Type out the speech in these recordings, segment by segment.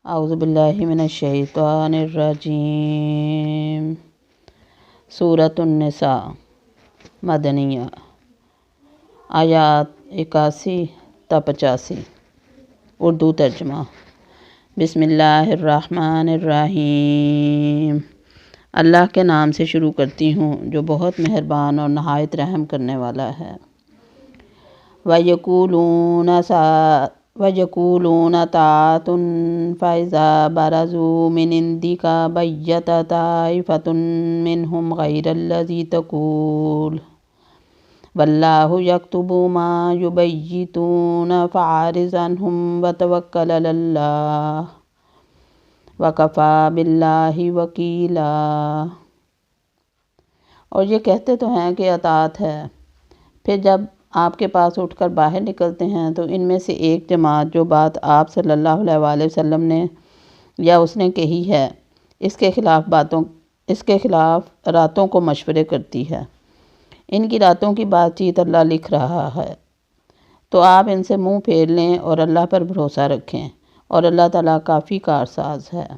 اعوذ باللہ من الشیطان الرجیم۔ سورۃ النساء مدنیہ، آیات 81 تا 85۔ اردو ترجمہ۔ بسم اللہ الرحمن الرحیم۔ اللہ کے نام سے شروع کرتی ہوں جو بہت مہربان اور نہایت رحم کرنے والا ہے۔ وَيَقُولُونَ طَاعَةٌ فَإِذَا بَرَزُوا مِنْ عِنْدِكَ بَيَّتَ طَائِفَةٌ مِّنْهُمْ غَيْرَ الَّذِي تَقُولُ وَاللَّهُ يَكْتُبُ مَا يُبَيِّتُونَ فَأَعْرِضْ عَنْهُمْ وَتَوَكَّلْ عَلَى اللَّهِ وَكَفَى بِاللَّهِ وَكِيلًا۔ اور یہ کہتے تو ہیں کہ اطاعت ہے، پھر جب آپ کے پاس اٹھ کر باہر نکلتے ہیں تو ان میں سے ایک جماعت جو بات آپ صلی اللہ علیہ وآلہ وسلم نے یا اس نے کہی ہے اس کے خلاف راتوں کو مشورے کرتی ہے۔ ان کی راتوں کی بات چیت اللہ لکھ رہا ہے، تو آپ ان سے منہ پھیر لیں اور اللہ پر بھروسہ رکھیں، اور اللہ تعالیٰ کافی کارساز ہے۔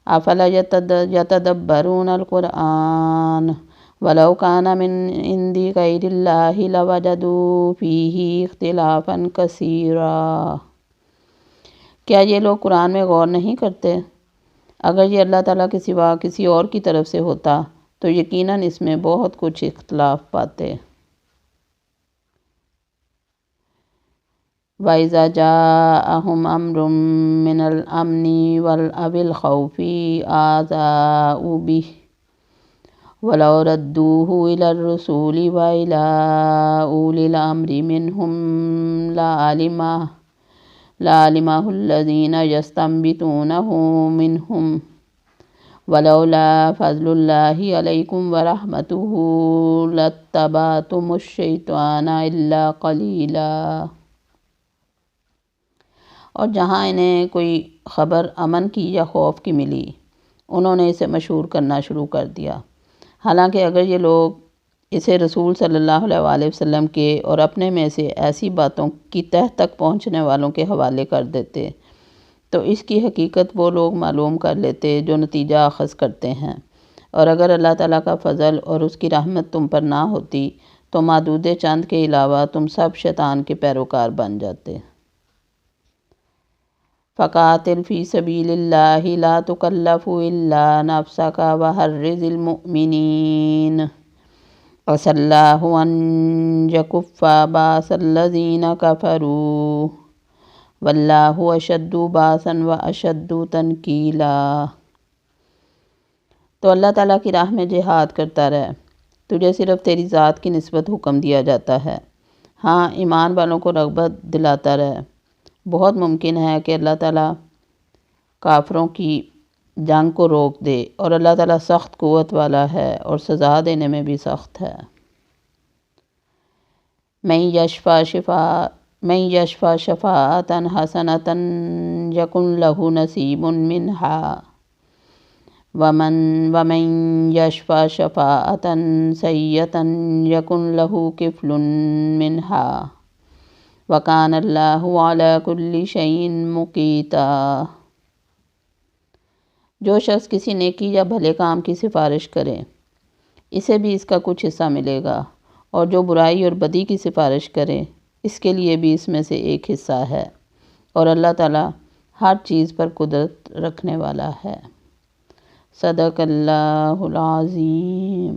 افلا یتدبرون القرآن وَلَوْ كَانَ مِنْ عِنْدِ غَيْرِ اللَّهِ لَوَجَدُوا فِيهِ اخْتِلَافًا كَثِيرًا۔ کیا یہ لوگ قرآن میں غور نہیں کرتے؟ اگر یہ اللہ تعالیٰ کے سوا کسی اور کی طرف سے ہوتا تو یقیناً اس میں بہت کچھ اختلاف پاتے۔ وَإِذَا جَاءَهُمْ أَمْرٌ مِّنَ الْأَمْنِ أَوِ الْخَوْفِ أَذَاعُوا بِهِ وَلَوْ رَدُّوهُ إِلَى الرُّسُولِ وَإِلَى أُولِي الْأَمْرِ مِنْهُمْ لَعَلِمَهُ الَّذِينَ يَسْتَنبِطُونَهُ مِنْهُمْ وَلَوْلَا فَضْلُ اللَّهِ عَلَيْكُمْ وَرَحْمَتُهُ لَاتَّبَعْتُمُ الشَّيْطَانَ إِلَّا قَلِيلًا۔ اور جہاں انہیں کوئی خبر امن کی یا خوف کی ملی، انہوں نے اسے مشہور کرنا شروع کر دیا، حالانکہ اگر یہ لوگ اسے رسول صلی اللہ علیہ وآلہ وسلم کے اور اپنے میں سے ایسی باتوں کی تہ تک پہنچنے والوں کے حوالے کر دیتے تو اس کی حقیقت وہ لوگ معلوم کر لیتے جو نتیجہ اخذ کرتے ہیں، اور اگر اللہ تعالیٰ کا فضل اور اس کی رحمت تم پر نہ ہوتی تو معدود چند کے علاوہ تم سب شیطان کے پیروکار بن جاتے۔ فَقَاتِلْ فِي سَبِيلِ اللَّهِ لَا تُكَلَّفُ إِلَّا نَفْسَكَ وَحَرِّضِ الْمُؤْمِنِينَ عَسَى اللَّهُ أَن يَكُفَّ بَأْسَ الَّذِينَ كَفَرُوا وَاللَّهُ أَشَدُّ بَأْسًا وَأَشَدُّ تَنْكِيلًا۔ تو اللہ تعالیٰ کی راہ میں جہاد کرتا رہ، تجھے صرف تیری ذات کی نسبت حکم دیا جاتا ہے، ہاں ایمان والوں کو رغبت دلاتا رہ۔ بہت ممکن ہے کہ اللہ تعالیٰ کافروں کی جنگ کو روک دے، اور اللہ تعالیٰ سخت قوت والا ہے اور سزا دینے میں بھی سخت ہے۔ مَن یشفع شفاعۃ حسنۃ یکن لہ نصیب منہا ومن یشفع شفاعۃ سیئۃ یکن لہ کفل منہا وَكَانَ اللَّهُ عَلَى كُلِّ شَيْءٍ مُقِیتًا۔ جو شخص کسی نیکی یا بھلے کام کی سفارش کرے اسے بھی اس کا کچھ حصہ ملے گا، اور جو برائی اور بدی کی سفارش کرے اس کے لیے بھی اس میں سے ایک حصہ ہے، اور اللہ تعالیٰ ہر چیز پر قدرت رکھنے والا ہے۔ صدق اللہ العظیم۔